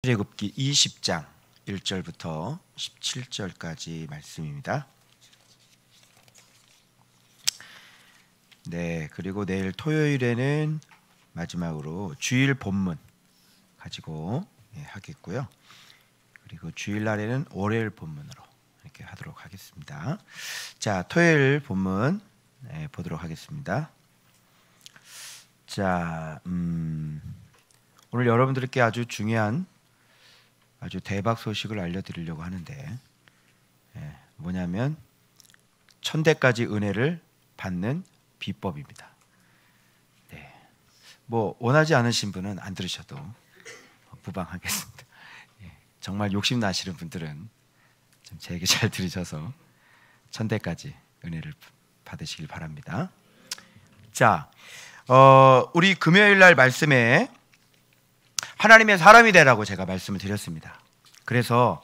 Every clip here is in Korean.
출애굽기 20장 1절부터 17절까지 말씀입니다. 네, 그리고 내일 토요일에는 마지막으로 주일 본문 가지고 하겠고요. 그리고 주일날에는 월요일 본문으로 이렇게 하도록 하겠습니다. 자, 토요일 본문 보도록 하겠습니다. 자, 오늘 여러분들께 아주 중요한 아주 대박 소식을 알려드리려고 하는데 뭐냐면 1000대까지 은혜를 받는 비법입니다. 네, 뭐 원하지 않으신 분은 안 들으셔도 무방하겠습니다. 정말 욕심 나시는 분들은 좀 제 얘기 잘 들으셔서 1000대까지 은혜를 받으시길 바랍니다. 자, 우리 금요일 날 말씀에 하나님의 사람이 되라고 제가 말씀을 드렸습니다. 그래서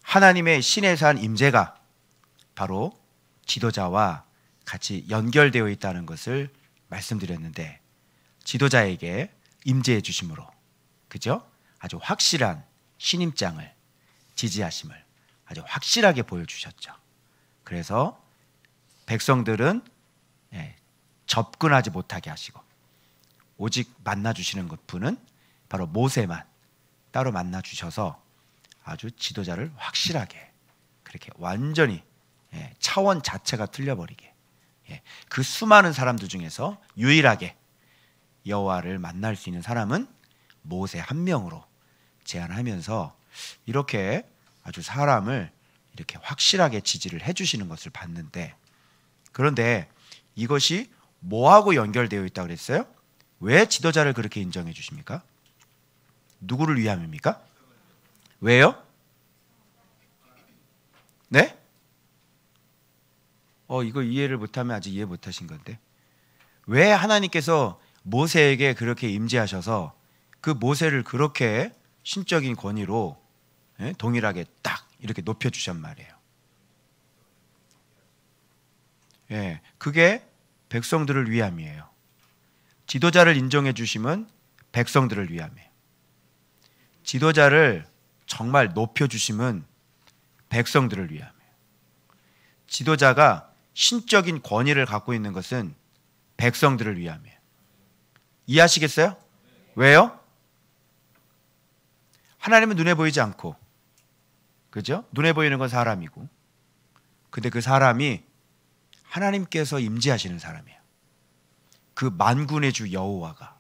하나님의 신의 산 임재가 바로 지도자와 같이 연결되어 있다는 것을 말씀드렸는데, 지도자에게 임재해 주심으로, 그죠? 아주 확실한 신임장을, 지지하심을 아주 확실하게 보여주셨죠. 그래서 백성들은 접근하지 못하게 하시고, 오직 만나주시는 것 분은 바로 모세만 따로 만나 주셔서 아주 지도자를 확실하게, 그렇게 완전히 차원 자체가 틀려버리게, 그 수많은 사람들 중에서 유일하게 여호와를 만날 수 있는 사람은 모세 한 명으로 제한하면서 이렇게 아주 사람을 이렇게 확실하게 지지를 해주시는 것을 봤는데, 그런데 이것이 뭐하고 연결되어 있다고 그랬어요? 왜 지도자를 그렇게 인정해 주십니까? 누구를 위함입니까? 왜요? 네? 이거 이해를 못하면 아직 이해 못하신 건데, 왜 하나님께서 모세에게 그렇게 임재하셔서 그 모세를 그렇게 신적인 권위로 동일하게 딱 이렇게 높여주셨단 말이에요. 그게 백성들을 위함이에요. 지도자를 인정해 주심은 백성들을 위함이에요. 지도자를 정말 높여주심은 백성들을 위함이에요. 지도자가 신적인 권위를 갖고 있는 것은 백성들을 위함이에요. 이해하시겠어요? 왜요? 하나님은 눈에 보이지 않고, 그죠? 눈에 보이는 건 사람이고, 근데 그 사람이 하나님께서 임재하시는 사람이에요. 그 만군의 주 여호와가.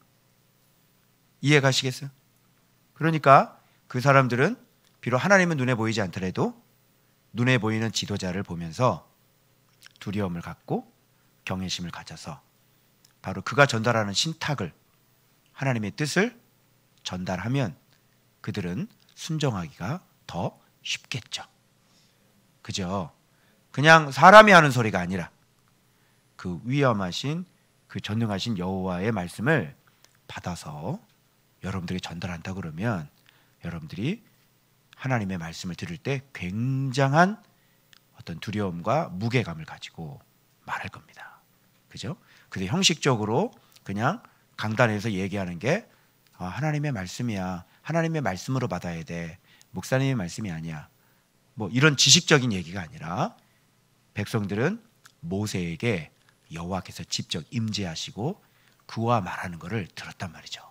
이해가시겠어요? 그러니까 그 사람들은 비록 하나님은 눈에 보이지 않더라도 눈에 보이는 지도자를 보면서 두려움을 갖고 경외심을 가져서 바로 그가 전달하는 신탁을, 하나님의 뜻을 전달하면 그들은 순종하기가 더 쉽겠죠. 그죠? 그냥 사람이 하는 소리가 아니라 그 위엄하신, 그 전능하신 여호와의 말씀을 받아서 여러분들이 전달한다 그러면 여러분들이 하나님의 말씀을 들을 때 굉장한 어떤 두려움과 무게감을 가지고 말할 겁니다. 그죠? 근데 형식적으로 그냥 강단에서 얘기하는 게 하나님의 말씀이야, 하나님의 말씀으로 받아야 돼, 목사님의 말씀이 아니야, 뭐 이런 지식적인 얘기가 아니라 백성들은 모세에게 여호와께서 직접 임재하시고 그와 말하는 것을 들었단 말이죠.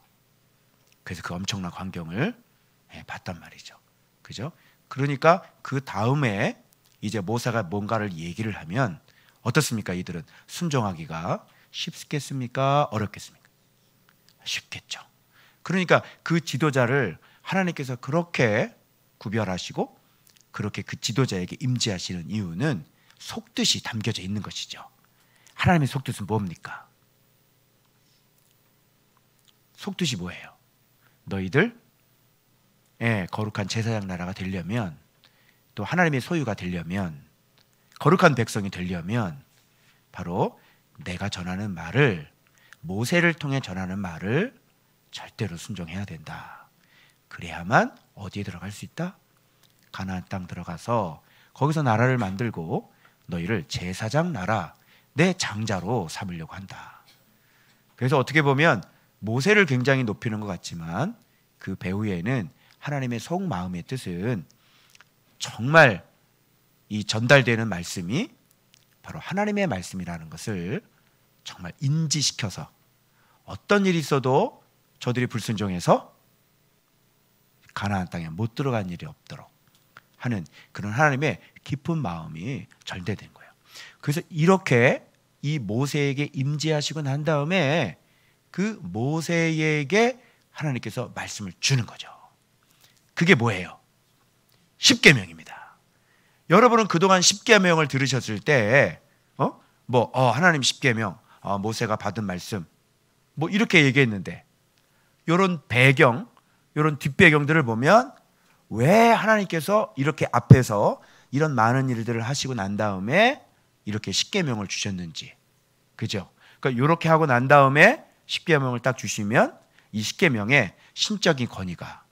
그래서 그 엄청난 광경을 봤단 말이죠. 그죠? 그러니까 그 다음에 이제 모세가 뭔가를 얘기를 하면 어떻습니까? 이들은 순종하기가 쉽겠습니까? 어렵겠습니까? 쉽겠죠. 그러니까 그 지도자를 하나님께서 그렇게 구별하시고 그렇게 그 지도자에게 임재하시는 이유는 속뜻이 담겨져 있는 것이죠. 하나님의 속뜻은 뭡니까? 속뜻이 뭐예요? 너희들 거룩한 제사장 나라가 되려면, 또 하나님의 소유가 되려면, 거룩한 백성이 되려면 바로 내가 전하는 말을, 모세를 통해 전하는 말을 절대로 순종해야 된다. 그래야만 어디에 들어갈 수 있다? 가나안 땅 들어가서 거기서 나라를 만들고 너희를 제사장 나라, 내 장자로 삼으려고 한다. 그래서 어떻게 보면 모세를 굉장히 높이는 것 같지만 그 배후에는 하나님의 속마음의 뜻은 정말 이 전달되는 말씀이 바로 하나님의 말씀이라는 것을 정말 인지시켜서 어떤 일이 있어도 저들이 불순종해서 가나안 땅에 못 들어간 일이 없도록 하는 그런 하나님의 깊은 마음이 전달된 거예요. 그래서 이렇게 이 모세에게 임재하시고 난 다음에 그 모세에게 하나님께서 말씀을 주는 거죠. 그게 뭐예요? 십계명입니다. 여러분은 그동안 십계명을 들으셨을 때 하나님 십계명, 모세가 받은 말씀 뭐 이렇게 얘기했는데, 이런 배경, 이런 뒷배경들을 보면 왜 하나님께서 이렇게 앞에서 이런 많은 일들을 하시고 난 다음에 이렇게 십계명을 주셨는지, 그죠? 그러니까 이렇게 하고 난 다음에 십계명을 딱 주시면 이 십계명의 신적인 권위가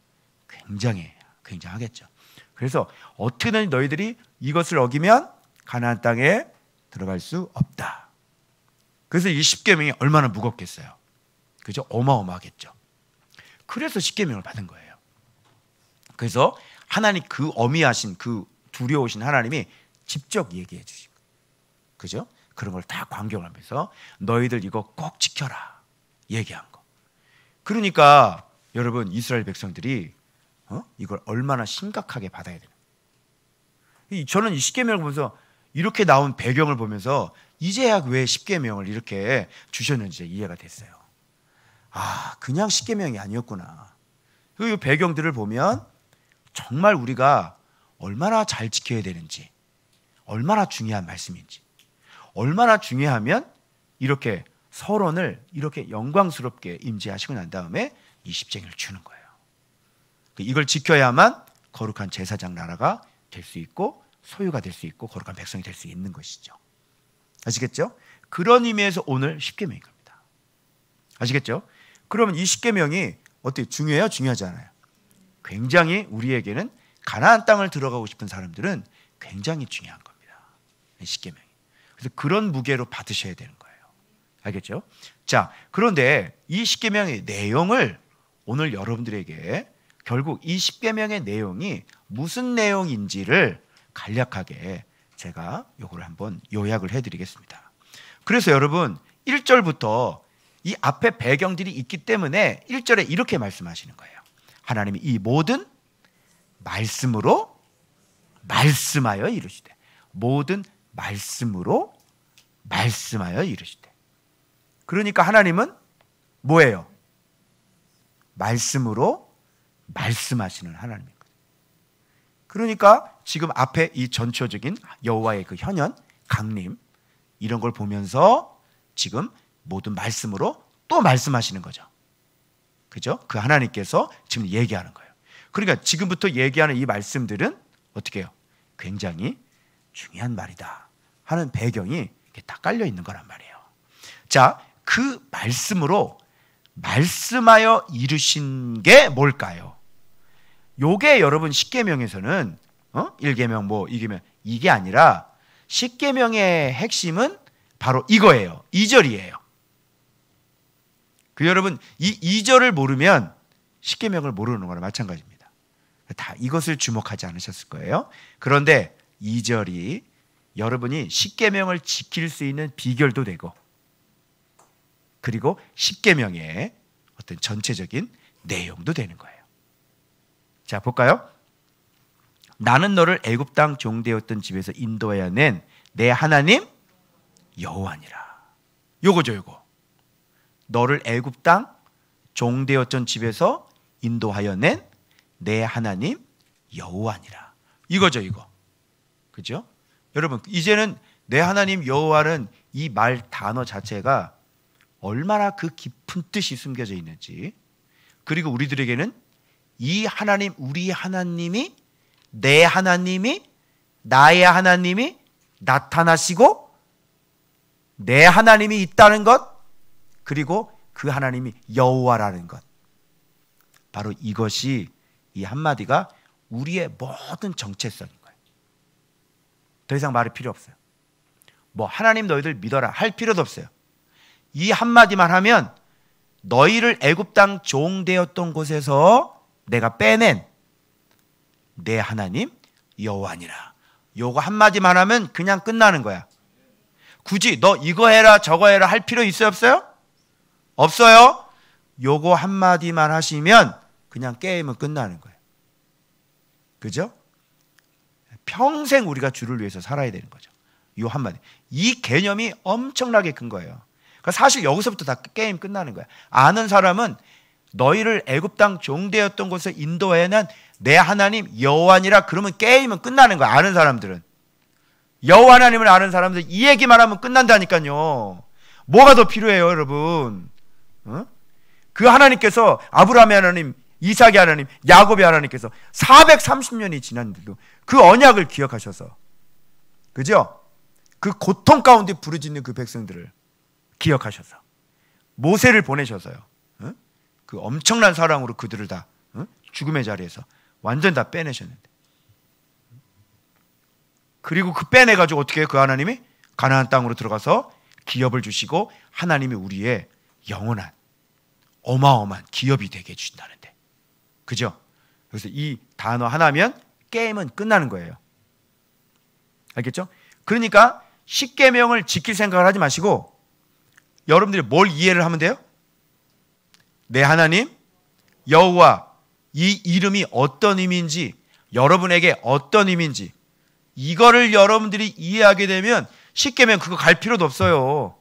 굉장하겠죠. 그래서 어떻게든 너희들이 이것을 어기면 가나안 땅에 들어갈 수 없다. 그래서 이 십계명이 얼마나 무겁겠어요. 그죠? 어마어마하겠죠. 그래서 십계명을 받은 거예요. 그래서 하나님, 그 어미하신, 그 두려우신 하나님이 직접 얘기해 주신 거예요. 그죠? 그런 걸 다 광경하면서 너희들 이거 꼭 지켜라 얘기한 거. 그러니까 여러분, 이스라엘 백성들이 이걸 얼마나 심각하게 받아야 되나. 저는 이 십계명을 보면서, 이렇게 나온 배경을 보면서 이제야 왜 십계명을 이렇게 주셨는지 이해가 됐어요. 그냥 십계명이 아니었구나. 이 배경들을 보면 정말 우리가 얼마나 잘 지켜야 되는지, 얼마나 중요한 말씀인지, 얼마나 중요하면 이렇게 서론을 이렇게 영광스럽게 임재하시고 난 다음에 이 십계명을 주는 거예요. 이걸 지켜야만 거룩한 제사장 나라가 될 수 있고 소유가 될 수 있고 거룩한 백성이 될 수 있는 것이죠. 아시겠죠? 그런 의미에서 오늘 십계명인 겁니다. 아시겠죠? 그러면 이 십계명이 어떻게 중요해요? 중요하지 않아요? 굉장히 우리에게는, 가나안 땅을 들어가고 싶은 사람들은 굉장히 중요한 겁니다. 이 십계명이. 그래서 그런 무게로 받으셔야 되는 거예요. 알겠죠? 자, 그런데 이 십계명의 내용을 오늘 여러분들에게, 결국 이 십계명의 내용이 무슨 내용인지를 간략하게 제가 요거를 한번 요약을 해드리겠습니다. 그래서 여러분, 1절부터 이 앞에 배경들이 있기 때문에 1절에 이렇게 말씀하시는 거예요. 하나님이 이 모든 말씀으로 말씀하여 이루시되, 모든 말씀으로 말씀하여 이루시되. 그러니까 하나님은 뭐예요? 말씀으로 말씀하시는 하나님인 거예요. 그러니까 지금 앞에 이 전초적인 여호와의 그 현현, 강림, 이런 걸 보면서 지금 모든 말씀으로 또 말씀하시는 거죠. 그죠? 그 하나님께서 지금 얘기하는 거예요. 그러니까 지금부터 얘기하는 이 말씀들은 어떻게 해요? 굉장히 중요한 말이다 하는 배경이 이렇게 다 깔려 있는 거란 말이에요. 자, 그 말씀으로 말씀하여 이루신 게 뭘까요? 요게 여러분 십계명에서는 1계명 2계명 이게 아니라 십계명의 핵심은 바로 이거예요. 2절이에요. 그 여러분, 이 2절을 모르면 십계명을 모르는 거나 마찬가지입니다. 다 이것을 주목하지 않으셨을 거예요. 그런데 2절이 여러분이 십계명을 지킬 수 있는 비결도 되고, 그리고 십계명의 어떤 전체적인 내용도 되는 거예요. 자, 볼까요? 나는 너를 애굽 땅 종되었던 집에서 인도하여 낸 내 하나님 여호와니라. 요거죠, 요거. 너를 애굽 땅 종되었던 집에서 인도하여 낸 내 하나님 여호와니라. 이거죠, 이거. 그죠? 여러분, 이제는 내 하나님 여호와는 이 말 단어 자체가 얼마나 그 깊은 뜻이 숨겨져 있는지, 그리고 우리들에게는 이 하나님, 우리 하나님이, 내 하나님이, 나의 하나님이 나타나시고 내 하나님이 있다는 것, 그리고 그 하나님이 여호와라는 것, 바로 이것이, 이 한마디가 우리의 모든 정체성인 거예요. 더 이상 말이 필요 없어요. 하나님 너희들 믿어라 할 필요도 없어요. 이 한마디만 하면 너희를 애굽 땅 종되었던 곳에서 내가 빼낸 내 하나님 여호와니라. 요거 한마디만 하면 그냥 끝나는 거야. 굳이 너 이거 해라 저거 해라 할 필요 있어요 없어요? 없어요. 요거 한마디만 하시면 그냥 게임은 끝나는 거예요. 그죠? 평생 우리가 주를 위해서 살아야 되는 거죠. 요 한마디. 이 개념이 엄청나게 큰 거예요. 그러니까 사실 여기서부터 다 게임 끝나는 거야. 아는 사람은 너희를 애굽 땅 종되었던 곳에 인도해낸 내 하나님 여호와니라 그러면 게임은 끝나는 거야. 아는 사람들은. 여호와 하나님을 아는 사람들 이 얘기만 하면 끝난다니까요. 뭐가 더 필요해요 여러분? 그 하나님께서 아브라함의 하나님, 이삭의 하나님, 야곱의 하나님께서 430년이 지났는데도 그 언약을 기억하셔서, 그죠? 그 고통 가운데 부르짖는 그 백성들을 기억하셔서 모세를 보내셔서요, 그 엄청난 사랑으로 그들을 다 죽음의 자리에서 완전 다 빼내셨는데, 그리고 그 빼내가지고 어떻게 해요? 그 하나님이 가나안 땅으로 들어가서 기업을 주시고 하나님이 우리의 영원한 어마어마한 기업이 되게 해주신다는데, 그죠? 그래서 이 단어 하나면 게임은 끝나는 거예요. 알겠죠? 그러니까 십계명을 지킬 생각을 하지 마시고 여러분들이 뭘 이해를 하면 돼요? 내 하나님 여호와, 이 이름이 어떤 의미인지, 여러분에게 어떤 의미인지 이거를 여러분들이 이해하게 되면 십계명 그거 갈 필요도 없어요.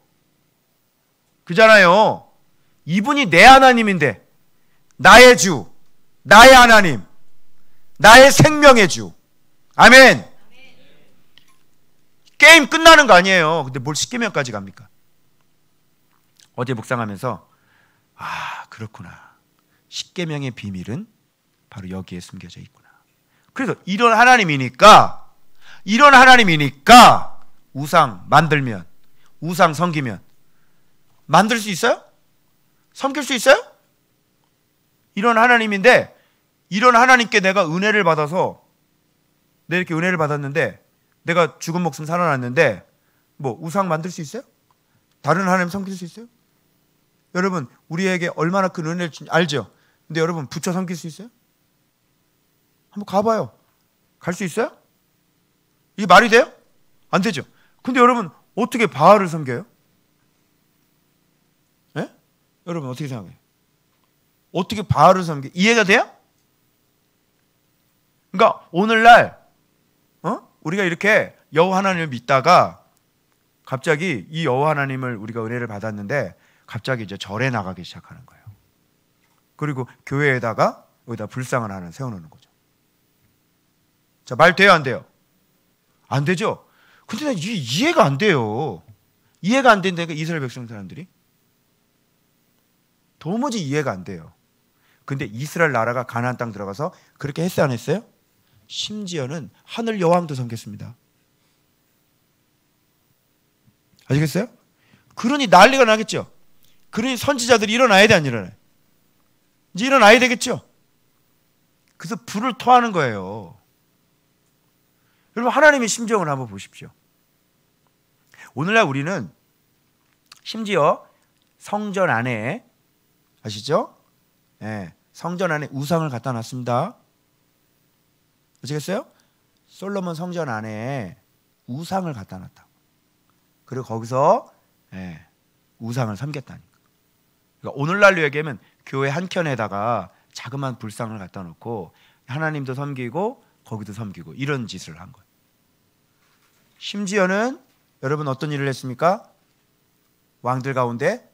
그잖아요. 이분이 내 하나님인데, 나의 주, 나의 하나님, 나의 생명의 주. 아멘. 게임 끝나는 거 아니에요. 근데 뭘 십계명까지 갑니까? 어제 묵상하면서 그렇구나. 십계명의 비밀은 바로 여기에 숨겨져 있구나. 그래서 이런 하나님이니까 우상 만들면, 우상 섬기면 만들 수 있어요? 섬길 수 있어요? 이런 하나님인데, 이런 하나님께 내가 은혜를 받아서, 내가 이렇게 은혜를 받았는데, 내가 죽은 목숨 살아났는데 뭐 우상 만들 수 있어요? 다른 하나님 섬길 수 있어요? 여러분 우리에게 얼마나 큰 은혜를 알죠? 근데 여러분 부처 섬길 수 있어요? 한번 가봐요. 갈 수 있어요? 이게 말이 돼요? 안 되죠. 근데 여러분 어떻게 바알을 섬겨요? 네? 여러분 어떻게 생각해요? 어떻게 바알을 섬겨? 이해가 돼요? 그러니까 오늘날 우리가 이렇게 여호와 하나님을 믿다가 갑자기 이 여호와 하나님을 우리가 은혜를 받았는데 갑자기 이제 절에 나가기 시작하는 거예요. 그리고 교회에다가 여기다 불상을 하나 세워놓는 거죠. 자, 말 돼요 안 돼요? 안 되죠? 근데 나 이해가 안 돼요. 이해가 안 된다니까 이스라엘 백성 사람들이. 도무지 이해가 안 돼요. 근데 이스라엘 나라가 가나안 땅 들어가서 그렇게 했어요 안 했어요? 심지어는 하늘 여왕도 섬겼습니다. 아시겠어요? 그러니 난리가 나겠죠. 그러니 선지자들이 일어나야 돼 안 일어나요? 이제 일어나야 되겠죠. 그래서 불을 토하는 거예요. 여러분 하나님의 심정을 한번 보십시오. 오늘날 우리는 심지어 성전 안에, 아시죠? 네, 성전 안에 우상을 갖다 놨습니다. 아시겠어요? 솔로몬 성전 안에 우상을 갖다 놨다고. 그리고 거기서 우상을 섬겼다니까. 그러니까 오늘날로 얘기하면 교회 한켠에다가 자그마한 불상을 갖다 놓고 하나님도 섬기고 거기도 섬기고 이런 짓을 한 거예요. 심지어는 여러분 어떤 일을 했습니까? 왕들 가운데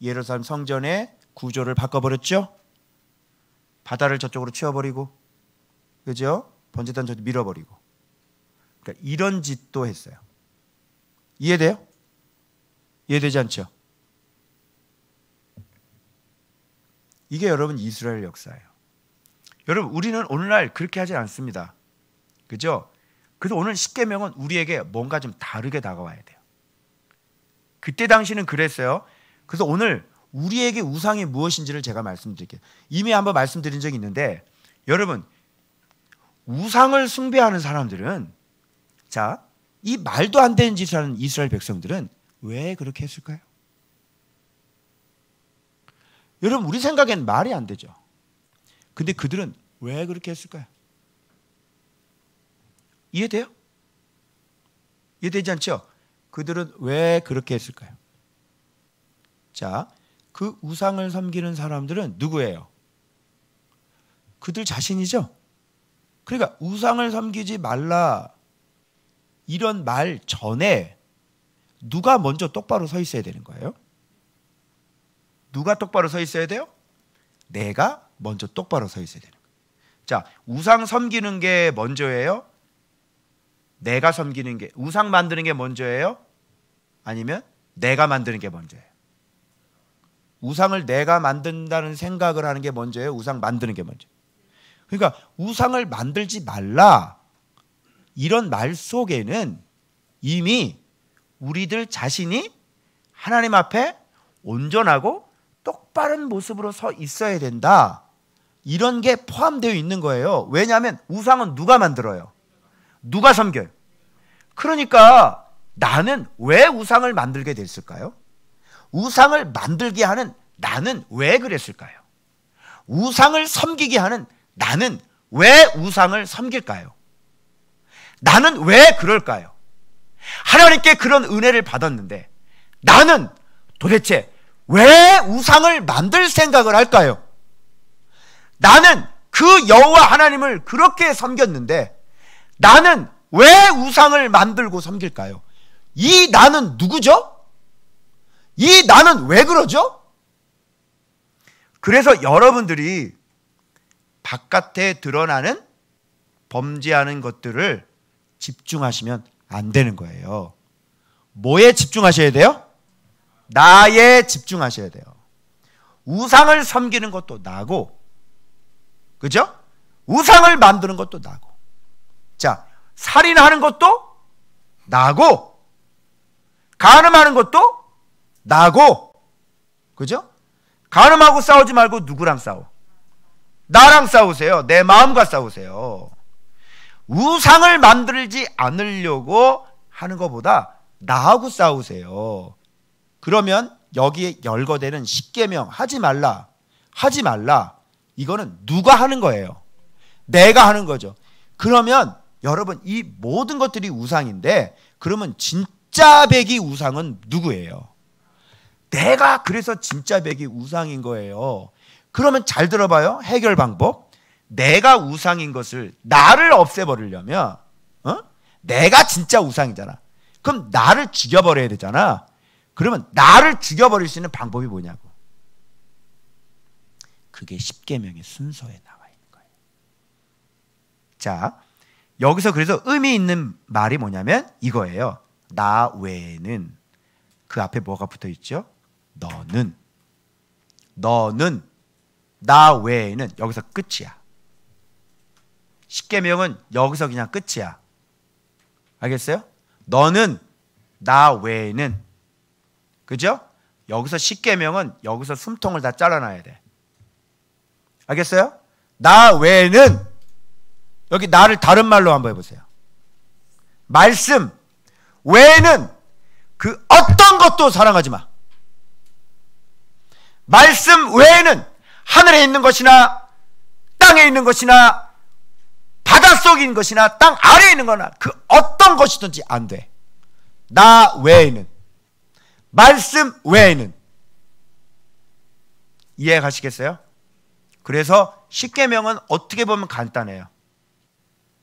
예루살렘 성전의 구조를 바꿔버렸죠. 바다를 저쪽으로 치워버리고, 그죠? 번제단 저쪽 밀어버리고. 그러니까 이런 짓도 했어요. 이해돼요? 이해되지 않죠? 이게 여러분 이스라엘 역사예요. 여러분 우리는 오늘날 그렇게 하지 않습니다. 그죠? 그래서 오늘 십계명은 우리에게 뭔가 좀 다르게 다가와야 돼요. 그때 당시는 그랬어요. 그래서 오늘 우리에게 우상이 무엇인지를 제가 말씀드릴게요. 이미 한번 말씀드린 적이 있는데, 여러분 우상을 숭배하는 사람들은, 자, 이 말도 안 되는 짓을 하는 이스라엘 백성들은 왜 그렇게 했을까요? 여러분 우리 생각엔 말이 안 되죠. 근데 그들은 왜 그렇게 했을까요? 이해돼요? 이해되지 않죠? 그들은 왜 그렇게 했을까요? 자, 그 우상을 섬기는 사람들은 누구예요? 그들 자신이죠? 그러니까 우상을 섬기지 말라 이런 말 전에 누가 먼저 똑바로 서 있어야 되는 거예요? 누가 똑바로 서 있어야 돼요? 내가 먼저 똑바로 서 있어야 되는 거예요. 자, 우상 섬기는 게 먼저예요? 내가 섬기는 게, 우상 만드는 게 먼저예요? 아니면 내가 만드는 게 먼저예요? 우상을 내가 만든다는 생각을 하는 게 먼저예요? 우상 만드는 게 먼저예요? 그러니까 우상을 만들지 말라 이런 말 속에는 이미 우리들 자신이 하나님 앞에 온전하고 똑바른 모습으로 서 있어야 된다 이런 게 포함되어 있는 거예요. 왜냐하면 우상은 누가 만들어요? 누가 섬겨요? 그러니까 나는 왜 우상을 만들게 됐을까요? 우상을 만들게 하는 나는 왜 그랬을까요? 우상을 섬기게 하는 나는 왜 우상을 섬길까요? 나는 왜 그럴까요? 하나님께 그런 은혜를 받았는데 나는 도대체 왜 우상을 만들 생각을 할까요? 나는 그 여호와 하나님을 그렇게 섬겼는데 나는 왜 우상을 만들고 섬길까요? 이 나는 누구죠? 이 나는 왜 그러죠? 그래서 여러분들이 바깥에 드러나는 범죄하는 것들을 집중하시면 안 되는 거예요. 뭐에 집중하셔야 돼요? 나에 집중하셔야 돼요. 우상을 섬기는 것도 나고, 그죠? 우상을 만드는 것도 나고, 자, 살인하는 것도 나고, 간음하는 것도 나고, 그죠? 간음하고 싸우지 말고 누구랑 싸워? 나랑 싸우세요. 내 마음과 싸우세요. 우상을 만들지 않으려고 하는 것보다 나하고 싸우세요. 그러면 여기에 열거되는 십계명 하지 말라, 하지 말라, 이거는 누가 하는 거예요? 내가 하는 거죠. 그러면 여러분 이 모든 것들이 우상인데 그러면 진짜 백이 우상은 누구예요? 내가 그래서 진짜 백이 우상인 거예요. 그러면 잘 들어봐요. 해결 방법. 내가 우상인 것을 나를 없애버리려면 내가 진짜 우상이잖아. 그럼 나를 죽여버려야 되잖아. 그러면 나를 죽여버릴 수 있는 방법이 뭐냐고. 그게 십계명의 순서에 나와 있는 거예요. 자, 여기서 그래서 의미 있는 말이 뭐냐면 이거예요. 나 외에는, 그 앞에 뭐가 붙어 있죠? 너는 나 외에는, 여기서 끝이야. 십계명은 여기서 그냥 끝이야. 알겠어요? 너는 나 외에는, 그죠? 여기서 십계명은 여기서 숨통을 다 잘라놔야 돼. 알겠어요? 나 외에는, 여기 나를 다른 말로 한번 해보세요. 말씀 외에는 그 어떤 것도 사랑하지 마. 말씀 외에는 하늘에 있는 것이나 땅에 있는 것이나 바닷속에 있는 것이나 땅 아래에 있는 거나 그 어떤 것이든지 안 돼. 나 외에는, 말씀 외에는. 이해 가시겠어요? 그래서 십계명은 어떻게 보면 간단해요.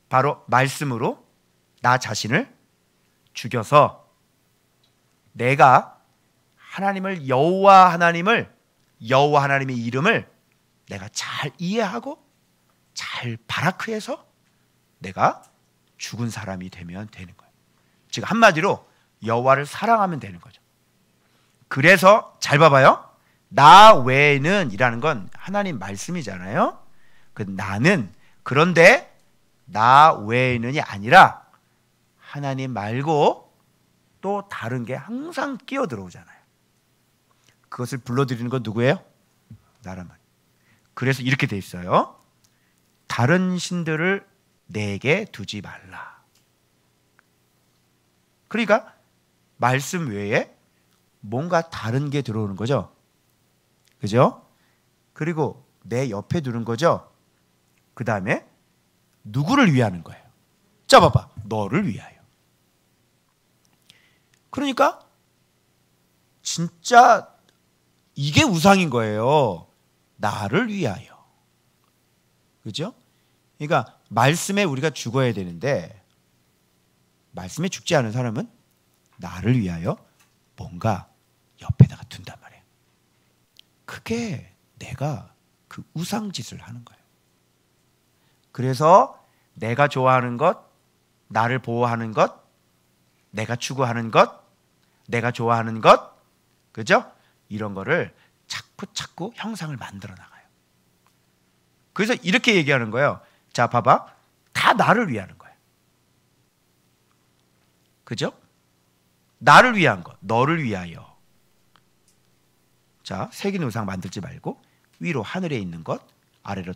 바로 말씀으로 나 자신을 죽여서 내가 하나님을, 여호와 하나님의 이름을 내가 잘 이해하고 잘 바라크해서 내가 죽은 사람이 되면 되는 거예요. 즉 한마디로 여호와를 사랑하면 되는 거죠. 그래서 잘 봐봐요. 나 외에는 이라는 건 하나님 말씀이잖아요. 그 나는, 그런데 나 외에는이 아니라 하나님 말고 또 다른 게 항상 끼어 들어오잖아요. 그것을 불러들이는 건 누구예요? 나란 말이에요. 그래서 이렇게 돼 있어요. 다른 신들을 내게 두지 말라. 그러니까 말씀 외에 뭔가 다른 게 들어오는 거죠. 그죠? 그리고 내 옆에 두는 거죠. 그 다음에 누구를 위하는 거예요? 자, 봐봐. 너를 위하여. 그러니까 진짜 이게 우상인 거예요. 나를 위하여. 그죠? 그러니까 말씀에 우리가 죽어야 되는데 말씀에 죽지 않은 사람은 나를 위하여 뭔가 옆에다가 둔단 말이에요. 그게 내가 그 우상짓을 하는 거예요. 그래서 내가 좋아하는 것, 나를 보호하는 것, 내가 추구하는 것, 내가 좋아하는 것, 그죠? 이런 거를 자꾸 형상을 만들어 나가요. 그래서 이렇게 얘기하는 거예요. 자, 봐봐. 다 나를 위하는 거예요. 그죠? 나를 위한 것, 너를 위하여. 자, 새긴 우상 만들지 말고 위로 하늘에 있는 것, 아래로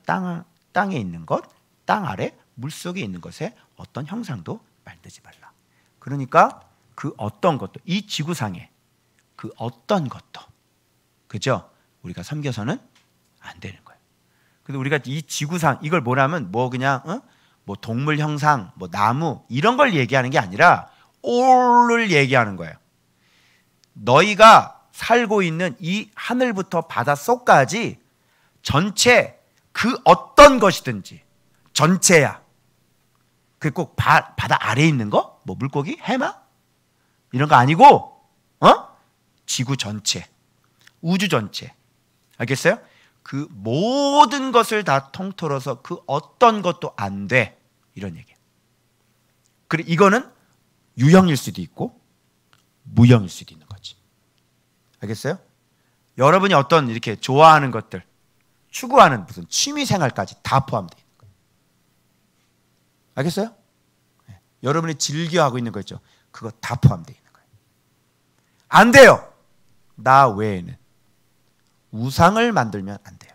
땅에 있는 것, 땅 아래 물속에 있는 것에 어떤 형상도 만들지 말라. 그러니까 그 어떤 것도, 이 지구상에 그 어떤 것도, 그죠? 우리가 섬겨서는 안 되는 거예요. 그래서 우리가 이 지구상, 이걸 뭐라면 뭐 그냥 뭐 동물 형상, 뭐 나무 이런 걸 얘기하는 게 아니라 all을 얘기하는 거예요. 너희가 살고 있는 이 하늘부터 바닷속까지 전체 그 어떤 것이든지 전체야. 그게 꼭 바다 아래에 있는 거? 뭐 물고기? 해마? 이런 거 아니고 지구 전체, 우주 전체. 알겠어요? 그 모든 것을 다 통틀어서 그 어떤 것도 안 돼. 이런 얘기예요. 그래, 이거는 유형일 수도 있고 무형일 수도 있는 거지. 알겠어요? 여러분이 어떤 이렇게 좋아하는 것들, 추구하는 무슨 취미 생활까지 다 포함되어 있는 거예요. 알겠어요? 네. 여러분이 즐겨하고 있는 거 있죠? 그거 다 포함되어 있는 거예요. 안 돼요. 나 외에는 우상을 만들면 안 돼요.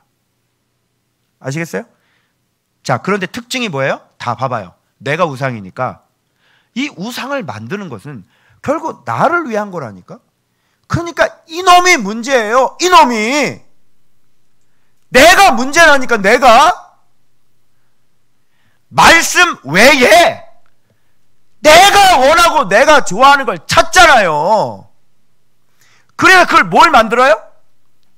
아시겠어요? 자, 그런데 특징이 뭐예요? 다 봐봐요. 내가 우상이니까 이 우상을 만드는 것은 결국 나를 위한 거라니까. 그러니까 이놈이 문제예요. 이놈이. 내가 문제라니까. 내가 말씀 외에 내가 원하고 내가 좋아하는 걸 찾잖아요. 그래야 그걸 뭘 만들어요?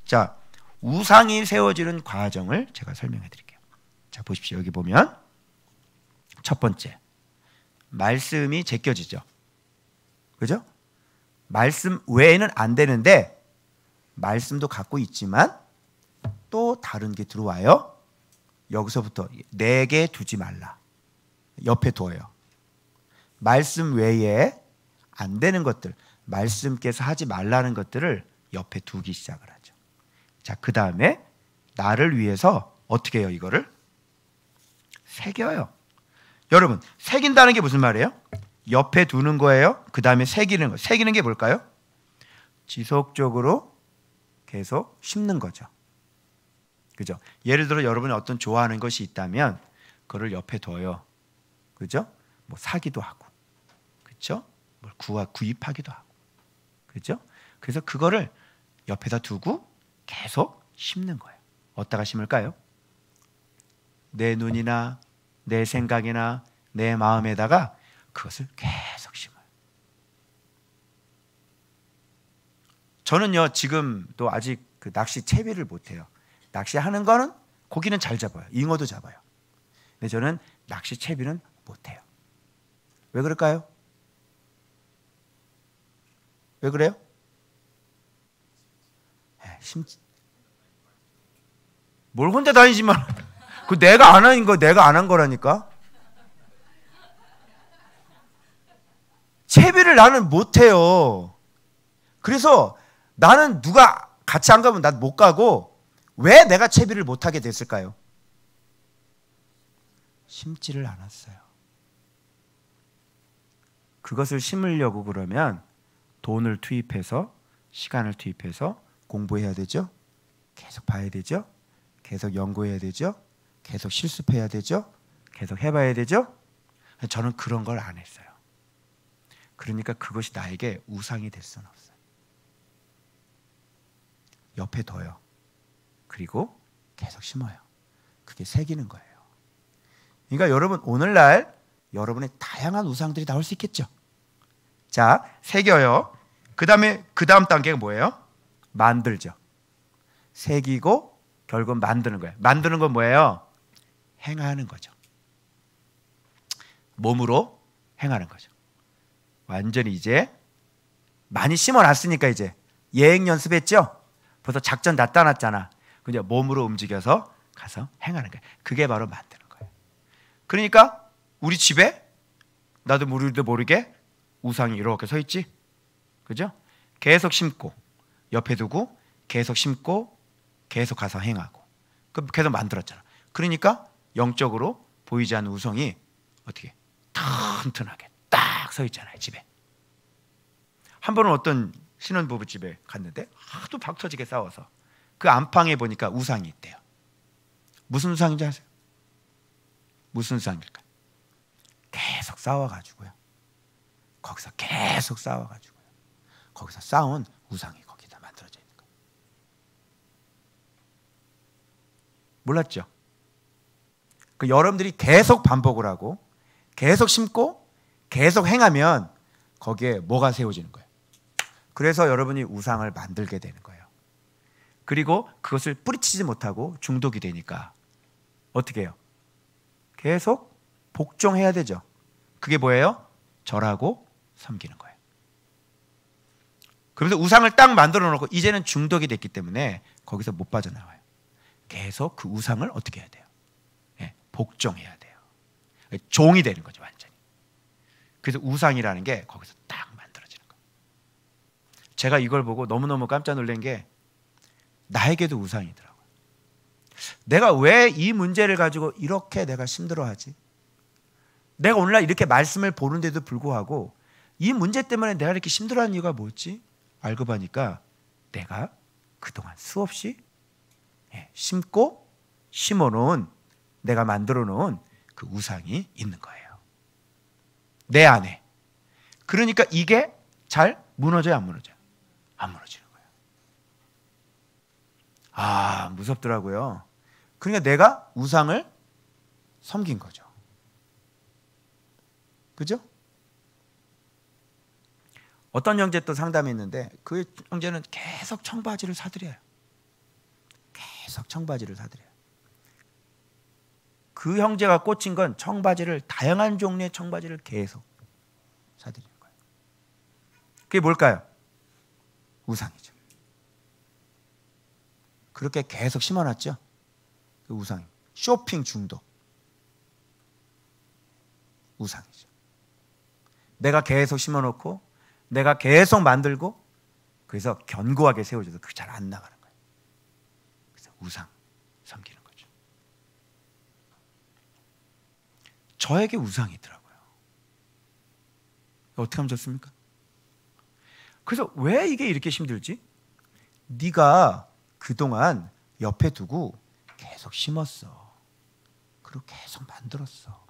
자, 우상이 세워지는 과정을 제가 설명해 드릴게요. 자, 보십시오. 여기 보면 첫 번째, 말씀이 제껴지죠. 그죠? 말씀 외에는 안 되는데 말씀도 갖고 있지만 또 다른 게 들어와요. 여기서부터 내게 두지 말라. 옆에 둬요. 말씀 외에 안 되는 것들, 말씀께서 하지 말라는 것들을 옆에 두기 시작을 하죠. 자, 그 다음에 나를 위해서 어떻게 해요? 이거를 새겨요. 여러분, 새긴다는 게 무슨 말이에요? 옆에 두는 거예요. 그 다음에 새기는 거. 새기는 게 뭘까요? 지속적으로 계속 심는 거죠. 그죠? 예를 들어 여러분이 어떤 좋아하는 것이 있다면 그걸 옆에 둬요. 그죠? 뭐 사기도 하고, 그죠? 뭘 구입하기도 하고, 그죠? 그래서 그거를 옆에다 두고 계속 심는 거예요. 어디다가 심을까요? 내 눈이나 내 생각이나 내 마음에다가 그것을 계속 심어요. 저는요, 지금도 아직 그 낚시 채비를 못해요. 낚시하는 거는 고기는 잘 잡아요. 잉어도 잡아요. 근데 저는 낚시 채비는 못해요. 왜 그럴까요? 왜 그래요? 뭘 혼자 다니지만 그 내가 안 하는 거 내가 안 한 거라니까. 채비를 나는 못해요. 그래서 나는 누가 같이 안 가면 난 못 가고, 왜 내가 채비를 못하게 됐을까요? 심지를 않았어요. 그것을 심으려고 그러면 돈을 투입해서, 시간을 투입해서 공부해야 되죠. 계속 봐야 되죠. 계속 연구해야 되죠. 계속 실습해야 되죠. 계속 해봐야 되죠. 저는 그런 걸 안 했어요. 그러니까 그것이 나에게 우상이 될 수는 없어요. 옆에 둬요. 그리고 계속 심어요. 그게 새기는 거예요. 그러니까 여러분, 오늘날 여러분의 다양한 우상들이 나올 수 있겠죠. 자, 새겨요. 그 다음 단계가 뭐예요? 만들죠. 새기고 결국 만드는 거예요. 만드는 건 뭐예요? 행하는 거죠. 몸으로 행하는 거죠. 완전히 이제 많이 심어놨으니까 이제 예행 연습했죠? 벌써 작전 다 따놨잖아. 그냥 몸으로 움직여서 가서 행하는 거예요. 그게 바로 만드는 거예요. 그러니까 우리 집에 나도 우리도 모르게 우상이 이렇게 서 있지? 그죠? 계속 심고 옆에 두고 계속 심고 계속 가서 행하고 그 계속 만들었잖아. 그러니까 영적으로 보이지 않는 우상이 어떻게 튼튼하게 딱 서 있잖아요. 집에. 한 번은 어떤 신혼부부 집에 갔는데 하도 박터지게 싸워서 그 안방에 보니까 우상이 있대요. 무슨 우상인지 아세요? 무슨 우상일까요? 계속 싸워가지고요. 거기서 계속 싸워가지고요. 거기서 싸운 우상이 거기다 만들어져 있는 거예요. 몰랐죠? 그 여러분들이 계속 반복을 하고 계속 심고 계속 행하면 거기에 뭐가 세워지는 거예요. 그래서 여러분이 우상을 만들게 되는 거예요. 그리고 그것을 뿌리치지 못하고 중독이 되니까 어떻게 해요? 계속 복종해야 되죠. 그게 뭐예요? 절하고 섬기는 거예요. 그러면서 우상을 딱 만들어 놓고 이제는 중독이 됐기 때문에 거기서 못 빠져나와요. 계속 그 우상을 어떻게 해야 돼요? 네, 복종해야 돼요. 종이 되는 거죠, 완전히. 그래서 우상이라는 게 거기서 딱 만들어지는 거예요. 제가 이걸 보고 너무너무 깜짝 놀란 게 나에게도 우상이더라고요. 내가 왜 이 문제를 가지고 이렇게 내가 힘들어하지? 내가 오늘날 이렇게 말씀을 보는데도 불구하고 이 문제 때문에 내가 이렇게 힘들어하는 이유가 뭐지? 알고 보니까 내가 그동안 수없이 심고 심어놓은 내가 만들어놓은 그 우상이 있는 거예요. 내 안에. 그러니까 이게 잘 무너져요, 안 무너져요? 안 무너지는 거예요. 아, 무섭더라고요. 그러니까 내가 우상을 섬긴 거죠. 그죠? 어떤 형제 또 상담했는데 그 형제는 계속 청바지를 사들여요. 계속 청바지를 사들여요. 그 형제가 꽂힌 건 청바지를, 다양한 종류의 청바지를 계속 사들이는 거예요. 그게 뭘까요? 우상이죠. 그렇게 계속 심어놨죠. 그 우상이. 쇼핑 중독. 우상이죠. 내가 계속 심어놓고 내가 계속 만들고 그래서 견고하게 세워져서 그게 잘 안 나가는 거예요. 그래서 우상 섬기는 거죠. 저에게 우상이 있더라고요. 어떻게 하면 좋습니까? 그래서 왜 이게 이렇게 힘들지? 네가 그동안 옆에 두고 계속 심었어. 그리고 계속 만들었어.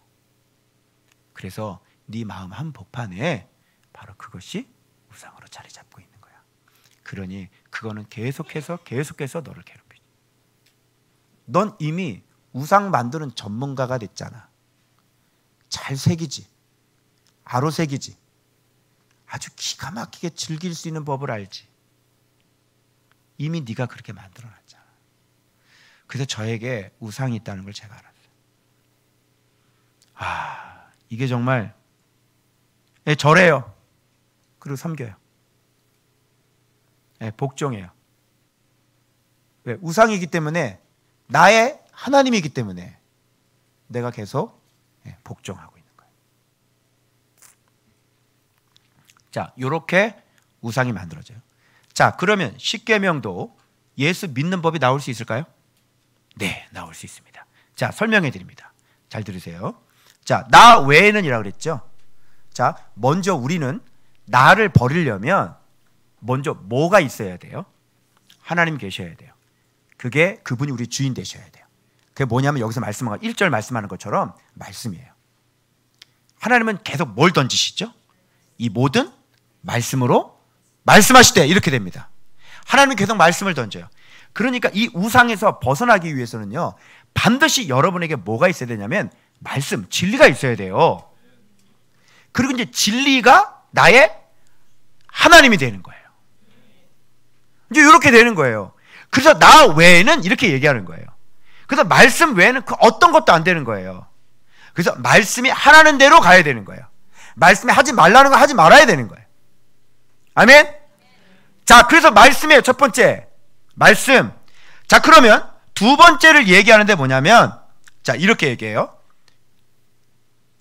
그래서 네 마음 한복판에 바로 그것이 우상으로 자리 잡고 있는 거야. 그러니 그거는 계속해서 너를 괴롭히지. 넌 이미 우상 만드는 전문가가 됐잖아. 잘 새기지. 아로 새기지. 아주 기가 막히게 즐길 수 있는 법을 알지. 이미 네가 그렇게 만들어놨잖아. 그래서 저에게 우상이 있다는 걸 제가 알았어요. 아, 이게 정말 절해요. 그리고 섬겨요. 복종해요. 왜? 우상이기 때문에, 나의 하나님이기 때문에 내가 계속 복종하고 있는 거예요. 자, 이렇게 우상이 만들어져요. 자, 그러면 십계명도 예수 믿는 법이 나올 수 있을까요? 네, 나올 수 있습니다. 자, 설명해 드립니다. 잘 들으세요. 자, 나 외에는 이라고 그랬죠. 자, 먼저 우리는 나를 버리려면 먼저 뭐가 있어야 돼요? 하나님 계셔야 돼요. 그분이 우리 주인 되셔야 돼요. 그게 뭐냐면 여기서 말씀하는 1절 말씀하는 것처럼 말씀이에요. 하나님은 계속 뭘 던지시죠? 이 모든 말씀으로 말씀하실 때 이렇게 됩니다. 하나님은 계속 말씀을 던져요. 그러니까 이 우상에서 벗어나기 위해서는요, 반드시 여러분에게 뭐가 있어야 되냐면 말씀, 진리가 있어야 돼요. 그리고 이제 진리가 나의 하나님이 되는 거예요. 이제 이렇게 되는 거예요. 그래서 나 외에는 이렇게 얘기하는 거예요. 그래서 말씀 외에는 그 어떤 것도 안 되는 거예요. 그래서 말씀이 하라는 대로 가야 되는 거예요. 말씀이 하지 말라는 거 하지 말아야 되는 거예요. 아멘? 자, 그래서 말씀이에요. 첫 번째 말씀. 자, 그러면 두 번째를 얘기하는데 뭐냐면, 자, 이렇게 얘기해요.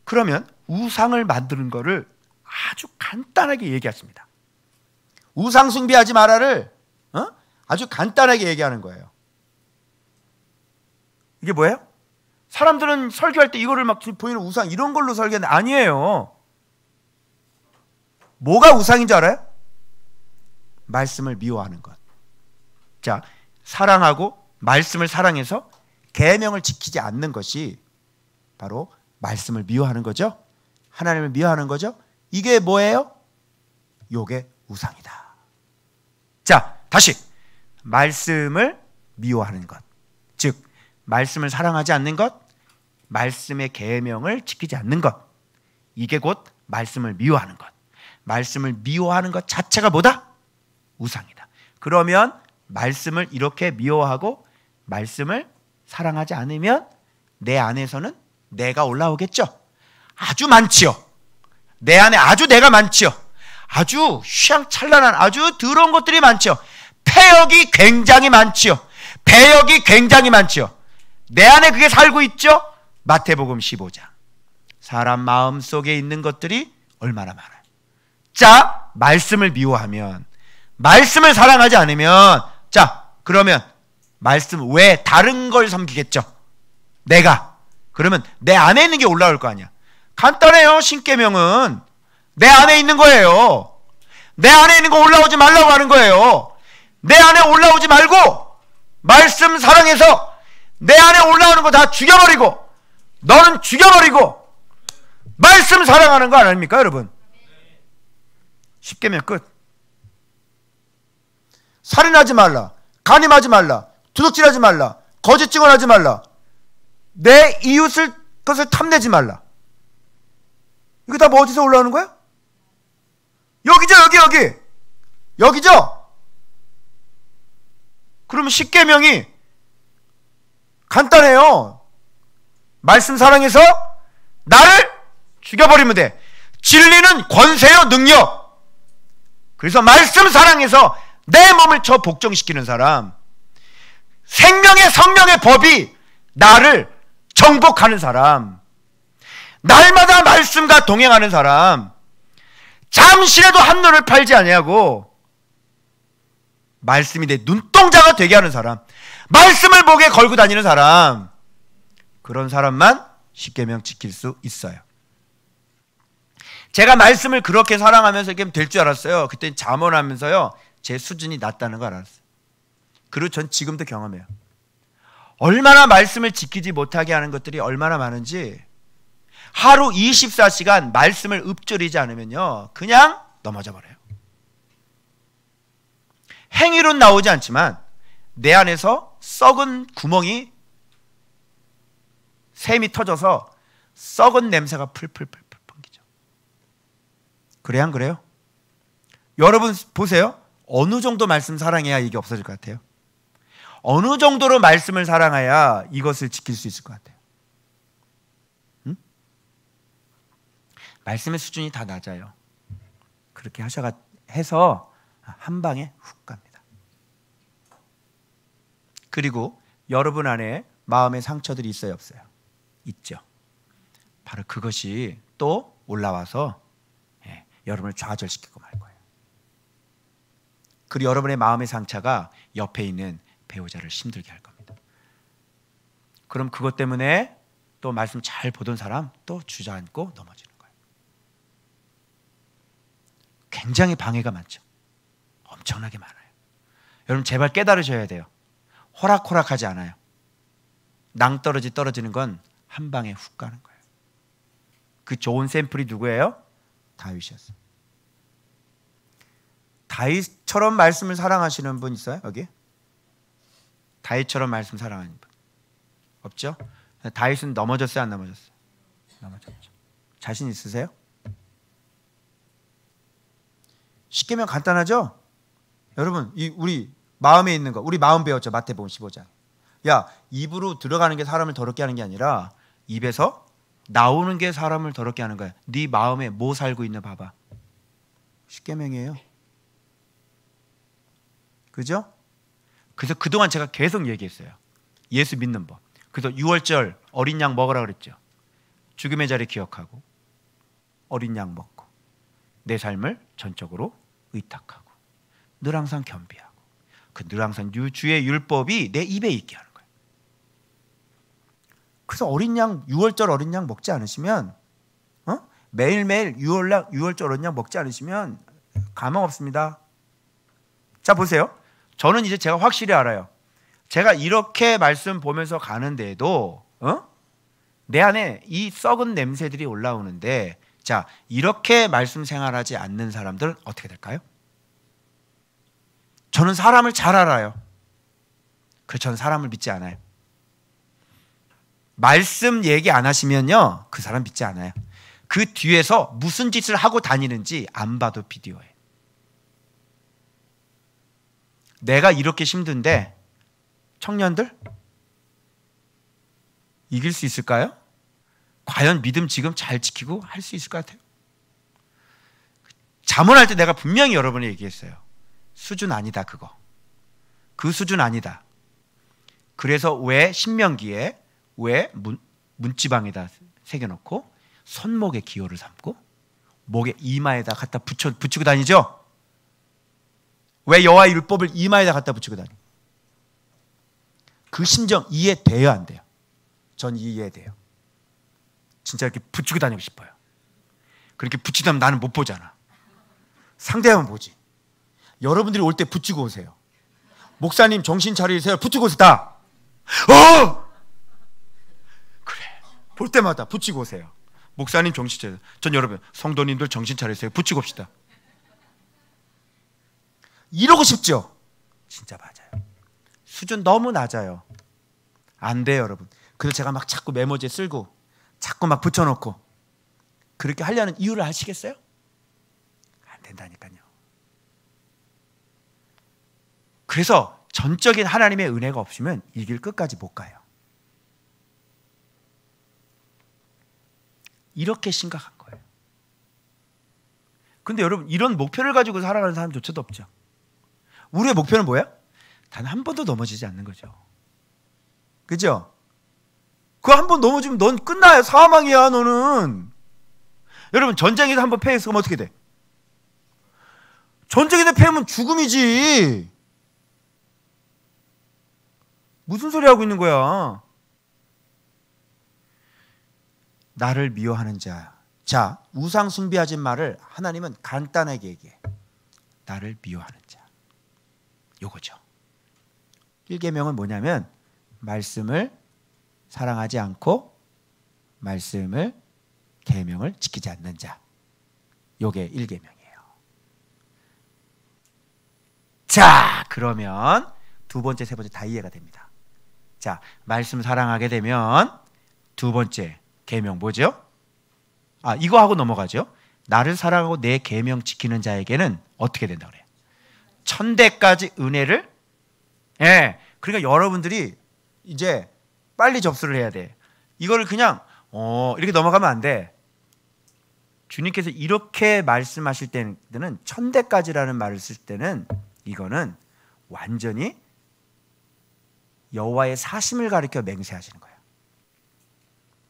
그러면 우상을 만드는 거를 아주 간단하게 얘기했습니다. 우상 숭배하지 마라를 아주 간단하게 얘기하는 거예요. 이게 뭐예요? 사람들은 설교할 때 이거를 막 보이는 우상 이런 걸로 설교하는데 아니에요. 뭐가 우상인 줄 알아요? 말씀을 미워하는 것. 자, 사랑하고 말씀을 사랑해서 계명을 지키지 않는 것이 바로 말씀을 미워하는 거죠. 하나님을 미워하는 거죠. 이게 뭐예요? 요게 우상이다. 자, 다시 말씀을 미워하는 것, 즉 말씀을 사랑하지 않는 것, 말씀의 계명을 지키지 않는 것, 이게 곧 말씀을 미워하는 것. 말씀을 미워하는 것 자체가 뭐다? 우상이다. 그러면 말씀을 이렇게 미워하고 말씀을 사랑하지 않으면 내 안에서는 내가 올라오겠죠. 아주 많지요. 내 안에 아주 내가 많지요. 아주 휘황찬란한 아주 더러운 것들이 많지요. 폐역이 굉장히 많지요. 배역이 굉장히 많지요. 내 안에 그게 살고 있죠. 마태복음 15장. 사람 마음 속에 있는 것들이 얼마나 많아요. 자, 말씀을 미워하면, 말씀을 사랑하지 않으면, 자, 그러면 말씀 외에 다른 걸 섬기겠죠. 내가. 그러면 내 안에 있는 게 올라올 거 아니야. 간단해요. 신계명은 내 안에 있는 거예요. 내 안에 있는 거 올라오지 말라고 하는 거예요. 내 안에 올라오지 말고 말씀 사랑해서 내 안에 올라오는 거 다 죽여버리고, 너는 죽여버리고 말씀 사랑하는 거 아닙니까, 여러분? 십계명 끝. 살인하지 말라, 간음하지 말라, 도둑질하지 말라, 거짓 증언하지 말라, 내 이웃을 것을 탐내지 말라. 이거 다 뭐 어디서 올라오는 거야? 여기죠. 여기 여기죠. 그러면 십계명이 간단해요. 말씀 사랑해서 나를 죽여버리면 돼. 진리는 권세요, 능력. 그래서 말씀 사랑해서 내 몸을 저 복종시키는 사람, 생명의 성령의 법이 나를 정복하는 사람, 날마다 말씀과 동행하는 사람, 잠시라도 한눈을 팔지 아니하고 말씀이 내 눈동자가 되게 하는 사람, 말씀을 목에 걸고 다니는 사람, 그런 사람만 십계명 지킬 수 있어요. 제가 말씀을 그렇게 사랑하면서 이렇게 될 줄 알았어요. 그때 잠언하면서요, 제 수준이 낮다는 걸 알았어요. 그리고 전 지금도 경험해요. 얼마나 말씀을 지키지 못하게 하는 것들이 얼마나 많은지. 하루 24시간 말씀을 읊조리지 않으면요, 그냥 넘어져 버려요. 행위로는 나오지 않지만 내 안에서 썩은 구멍이, 샘이 터져서 썩은 냄새가 풀풀풀 풍기죠. 그래야 안 그래요? 여러분 보세요. 어느 정도 말씀 사랑해야 이게 없어질 것 같아요? 어느 정도로 말씀을 사랑해야 이것을 지킬 수 있을 것 같아요? 응? 말씀의 수준이 다 낮아요. 그렇게 해서 한 방에 훅 갑니다. 그리고 여러분 안에 마음의 상처들이 있어요, 없어요? 있죠. 바로 그것이 또 올라와서 여러분을 좌절시키고 말 거예요. 그리고 여러분의 마음의 상처가 옆에 있는 배우자를 힘들게 할 겁니다. 그럼 그것 때문에 또 말씀 잘 보던 사람 또 주저앉고 넘어지는 거예요. 굉장히 방해가 많죠. 엄청나게 많아요. 여러분 제발 깨달으셔야 돼요. 호락호락하지 않아요. 낭떠러지 떨어지는 건 한 방에 훅 가는 거예요. 그 좋은 샘플이 누구예요? 다윗이었어요. 다윗처럼 말씀을 사랑하시는 분 있어요? 여기? 다윗처럼 말씀 사랑하는 분 없죠? 다윗은 넘어졌어요, 안 넘어졌어요? 넘어졌죠. 자신 있으세요? 십계명 간단하죠? 여러분, 우리 마음에 있는 거, 우리 마음 배웠죠? 마태복음 15장. 야, 입으로 들어가는 게 사람을 더럽게 하는 게 아니라 입에서 나오는 게 사람을 더럽게 하는 거야. 네 마음에 뭐 살고 있나 봐봐. 십계명이에요. 그죠? 그래서 그동안 제가 계속 얘기했어요. 예수 믿는 법. 그래서 6월절 어린 양 먹으라 그랬죠. 죽음의 자리 기억하고 어린 양 먹고 내 삶을 전적으로 의탁하고 늘 항상 겸비하고 그 늘 항상 주의 율법이 내 입에 있게 하는 거예요. 그래서 어린 양 6월절 어린 양 먹지 않으시면 매일매일 6월절 어린 양 먹지 않으시면 가망 없습니다. 자 보세요. 저는 이제 제가 확실히 알아요. 제가 이렇게 말씀 보면서 가는데도 내 안에 이 썩은 냄새들이 올라오는데 자 이렇게 말씀 생활하지 않는 사람들은 어떻게 될까요? 저는 사람을 잘 알아요. 그래서 저는 사람을 믿지 않아요. 말씀 얘기 안 하시면요 그 사람 믿지 않아요. 그 뒤에서 무슨 짓을 하고 다니는지 안 봐도 비디오에. 내가 이렇게 힘든데 청년들 이길 수 있을까요? 과연 믿음 지금 잘 지키고 할 수 있을 것 같아요? 잠언할 때 내가 분명히 여러분이 얘기했어요. 수준 아니다 그거. 그 수준 아니다. 그래서 왜 신명기에 왜 문지방에다 새겨놓고 손목에 기호를 삼고 목에 이마에다 갖다 붙이고 다니죠? 왜 여호와의 율법을 이마에다 갖다 붙이고 다니? 그 심정 이해돼요 안 돼요? 전 이해돼요. 진짜 이렇게 붙이고 다니고 싶어요. 그렇게 붙이다면 나는 못 보잖아. 상대하면 보지. 여러분들이 올 때 붙이고 오세요. 목사님 정신 차리세요. 붙이고 오세요 다. 그래. 볼 때마다 붙이고 오세요. 목사님 정신 차리세요. 전 여러분 성도님들 정신 차리세요. 붙이고 옵시다. 이러고 싶죠? 진짜 맞아요. 수준 너무 낮아요. 안 돼요 여러분. 그래서 제가 막 자꾸 메모지에 쓸고 자꾸 막 붙여놓고 그렇게 하려는 이유를 아시겠어요? 안 된다니까요. 그래서 전적인 하나님의 은혜가 없으면 이 길 끝까지 못 가요. 이렇게 심각한 거예요. 근데 여러분 이런 목표를 가지고 살아가는 사람조차도 없죠. 우리의 목표는 뭐야? 단 한 번도 넘어지지 않는 거죠. 그죠? 그거 한 번 넘어지면 넌 끝나요. 사망이야 너는. 여러분 전쟁에서 한 번 패했으면 어떻게 돼? 전쟁에서 패하면 죽음이지. 무슨 소리 하고 있는 거야? 나를 미워하는 자. 자, 우상 숭배하지 말을 하나님은 간단하게 얘기해. 나를 미워하는 자. 요거죠. 1계명은 뭐냐면 말씀을 사랑하지 않고 말씀을 계명을 지키지 않는 자. 요게 1계명이에요. 자, 그러면 두 번째, 세 번째 다 이해가 됩니다. 자, 말씀 사랑하게 되면 두 번째 계명 뭐죠? 이거 하고 넘어가죠. 나를 사랑하고 내 계명 지키는 자에게는 어떻게 된다 그래요? 천대까지 은혜를. 그러니까 여러분들이 이제 빨리 접수를 해야 돼. 이거를 그냥 이렇게 넘어가면 안 돼. 주님께서 이렇게 말씀하실 때는 천대까지라는 말을 쓸 때는 이거는 완전히 여호와의 사심을 가리켜 맹세하시는 거예요.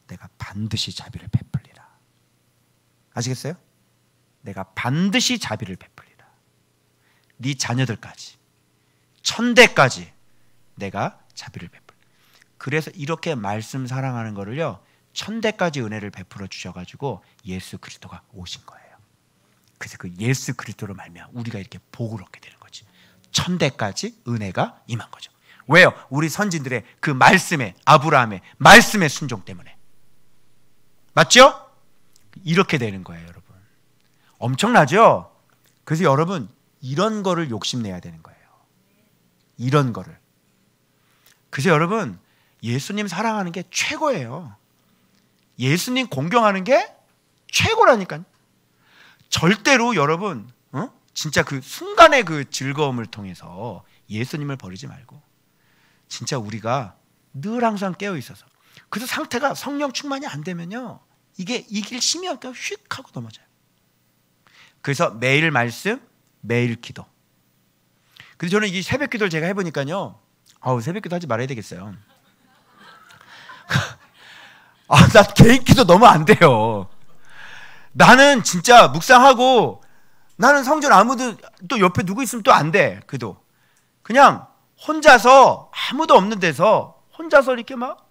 내가 반드시 자비를 베풀리라. 아시겠어요? 내가 반드시 자비를 베풀리라. 네 자녀들까지 천대까지 내가 자비를 베풀. 그래서 이렇게 말씀 사랑하는 거를요 천대까지 은혜를 베풀어 주셔가지고 예수 그리스도가 오신 거예요. 그래서 그 예수 그리스도로 말미암아 우리가 이렇게 복을 얻게 되는 거지. 천대까지 은혜가 임한 거죠. 왜요? 우리 선진들의 그 말씀에 아브라함의 말씀의 순종 때문에. 맞죠? 이렇게 되는 거예요 여러분. 엄청나죠? 그래서 여러분 이런 거를 욕심내야 되는 거예요. 이런 거를. 그래서 여러분 예수님 사랑하는 게 최고예요. 예수님 공경하는 게 최고라니까요. 절대로 여러분 진짜 그 순간의 그 즐거움을 통해서 예수님을 버리지 말고 진짜 우리가 늘 항상 깨어 있어서, 그래서 상태가 성령 충만이 안 되면요 이게 이길 힘이 없다가 휙 하고 넘어져요. 그래서 매일 말씀, 매일 기도. 그래서 저는 이 새벽 기도를 제가 해보니까요, 새벽 기도 하지 말아야 되겠어요. 나 개인 기도 너무 안 돼요. 나는 진짜 묵상하고 나는 성전 아무도 또 옆에 누구 있으면 또 안 돼. 그도 그냥 혼자서 아무도 없는 데서 혼자서 이렇게 막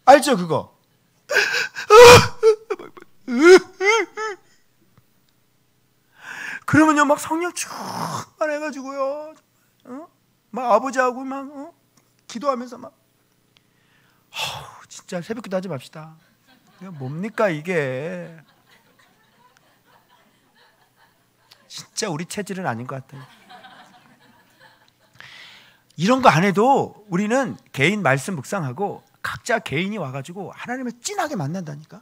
알죠 그거? 그러면요 막 성령 충만해가지고요, 막 아버지하고 막 기도하면서 막 진짜 새벽기도 하지 맙시다. 뭡니까 이게? 진짜 우리 체질은 아닌 것 같아요. 이런 거 안 해도 우리는 개인 말씀 묵상하고 각자 개인이 와가지고 하나님을 진하게 만난다니까.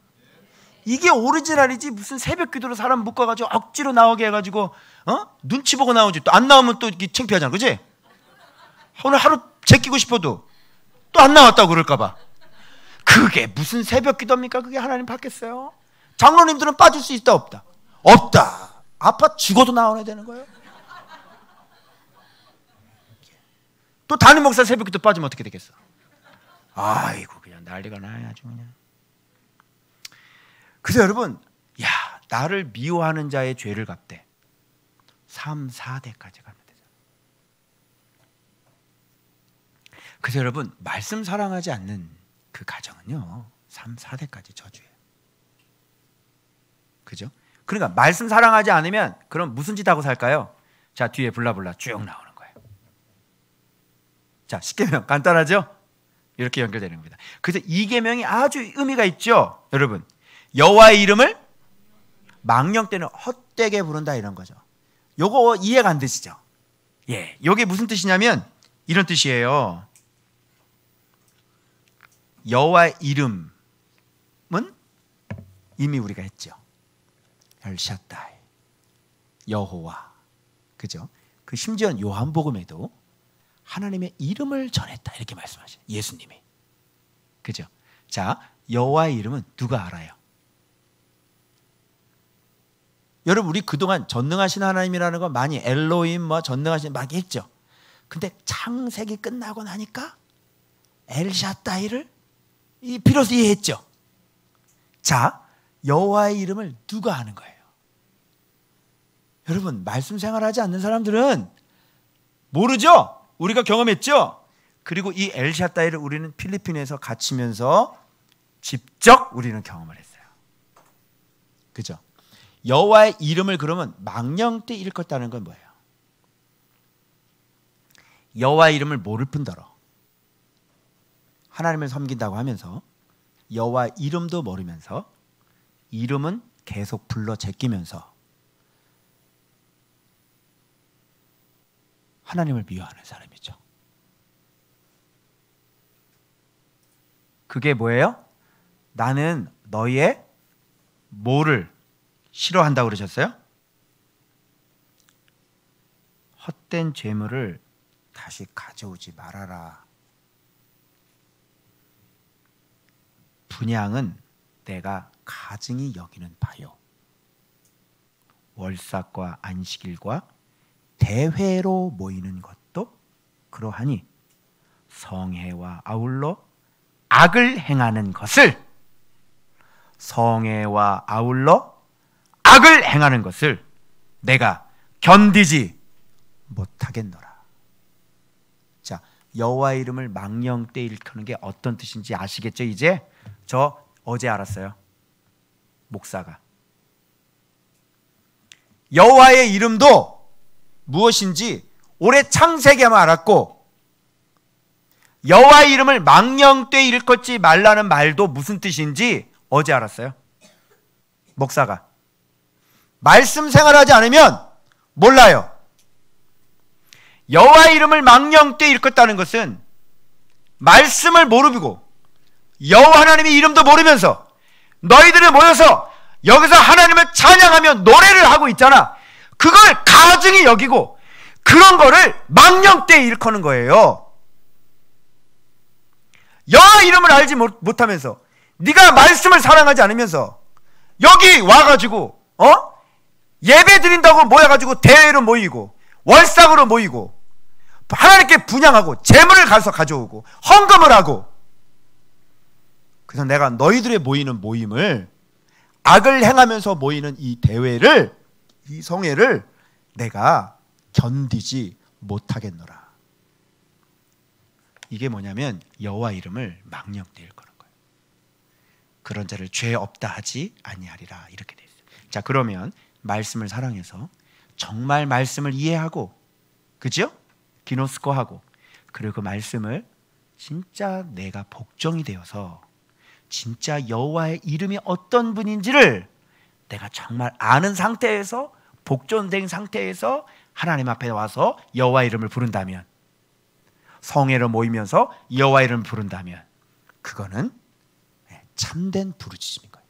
이게 오리지널이지. 무슨 새벽기도로 사람 묶어가지고 억지로 나오게 해가지고 눈치 보고 나오지. 또 안 나오면 또 창피하잖아, 그렇지? 오늘 하루 제끼고 싶어도 또 안 나왔다고 그럴까봐. 그게 무슨 새벽기도입니까? 그게 하나님 받겠어요? 장로님들은 빠질 수 있다 없다? 없다. 아파 죽어도 나와야 되는 거예요. 또 담임 목사 새벽기도 빠지면 어떻게 되겠어? 아이고 그냥 난리가 나요 아주 그냥. 그래서 여러분, 나를 미워하는 자의 죄를 갚되 3, 4대까지 가면 되잖아. 그래서 여러분, 말씀 사랑하지 않는 그 가정은요 3, 4대까지 저주예요. 그죠? 그러니까 말씀 사랑하지 않으면 그럼 무슨 짓 하고 살까요? 자, 뒤에 블라블라 쭉 나오는 거예요. 자, 10계명 간단하죠? 이렇게 연결되는 겁니다. 그래서 이 계명이 아주 의미가 있죠. 여러분, 여호와의 이름을 망령 때는 헛되게 부른다 이런 거죠. 요거 이해가 안 되시죠? 예, 요게 무슨 뜻이냐면 이런 뜻이에요. 여호와의 이름은 이미 우리가 했죠. 엘샤다이, 여호와, 그죠? 그 심지어는 요한복음에도 하나님의 이름을 전했다 이렇게 말씀하셔요. 예수님이, 그죠? 자, 여호와의 이름은 누가 알아요? 여러분, 우리 그동안 전능하신 하나님이라는 거 많이 엘로힘 뭐 전능하신 많이 했죠. 근데 창세기 끝나고 나니까 엘샤다이를 비로소 이해했죠. 자, 여호와의 이름을 누가 아는 거예요? 여러분, 말씀 생활하지 않는 사람들은 모르죠? 우리가 경험했죠? 그리고 이 엘샤다이를 우리는 필리핀에서 갇히면서 직접 우리는 경험을 했어요. 그죠? 여호와의 이름을 그러면 망령 때 일컫다는 건 뭐예요? 여호와의 이름을 모를 뿐더러 하나님을 섬긴다고 하면서 여호와의 이름도 모르면서 이름은 계속 불러 제끼면서 하나님을 미워하는 사람이죠. 그게 뭐예요? 나는 너의 뭐를 싫어한다고 그러셨어요? 헛된 죄물을 다시 가져오지 말아라. 분향은 내가 가증히 여기는 바요. 월삭과 안식일과 대회로 모이는 것도 그러하니 성회와 아울러 악을 행하는 것을, 성회와 아울러 악을 행하는 것을 내가 견디지 못하겠노라. 자, 여호와의 이름을 망령 때 일컫는 게 어떤 뜻인지 아시겠죠? 이제 저 어제 알았어요. 목사가 여호와의 이름도 무엇인지 올해 창세기에만 알았고, 여호와의 이름을 망령 때 일컫지 말라는 말도 무슨 뜻인지 어제 알았어요. 목사가 말씀 생활하지 않으면 몰라요. 여호와의 이름을 망령 때 일컫다는 것은 말씀을 모르고 여호와 하나님의 이름도 모르면서 너희들이 모여서 여기서 하나님을 찬양하며 노래를 하고 있잖아. 그걸 가증히 여기고 그런 거를 망령되이 일컫는 거예요. 여호와 이름을 알지 못하면서, 네가 말씀을 사랑하지 않으면서 여기 와가지고 예배 드린다고 모여가지고 대회로 모이고 월삭으로 모이고 하나님께 분향하고 재물을 가서 가져오고 헌금을 하고, 그래서 내가 너희들의 모이는 모임을, 악을 행하면서 모이는 이 대회를, 이 성회를 내가 견디지 못하겠노라. 이게 뭐냐면 여호와 이름을 망령되이 거는 거예요. 그런 자를 죄 없다 하지 아니하리라, 이렇게 돼 있어요. 자, 그러면 말씀을 사랑해서 정말 말씀을 이해하고, 그죠? 기노스코하고, 그리고 그 말씀을 진짜 내가 복종이 되어서 진짜 여호와의 이름이 어떤 분인지를 내가 정말 아는 상태에서, 복종된 상태에서 하나님 앞에 와서 여호와 이름을 부른다면, 성회로 모이면서 여호와 이름을 부른다면, 그거는 참된 부르짖음인 거예요.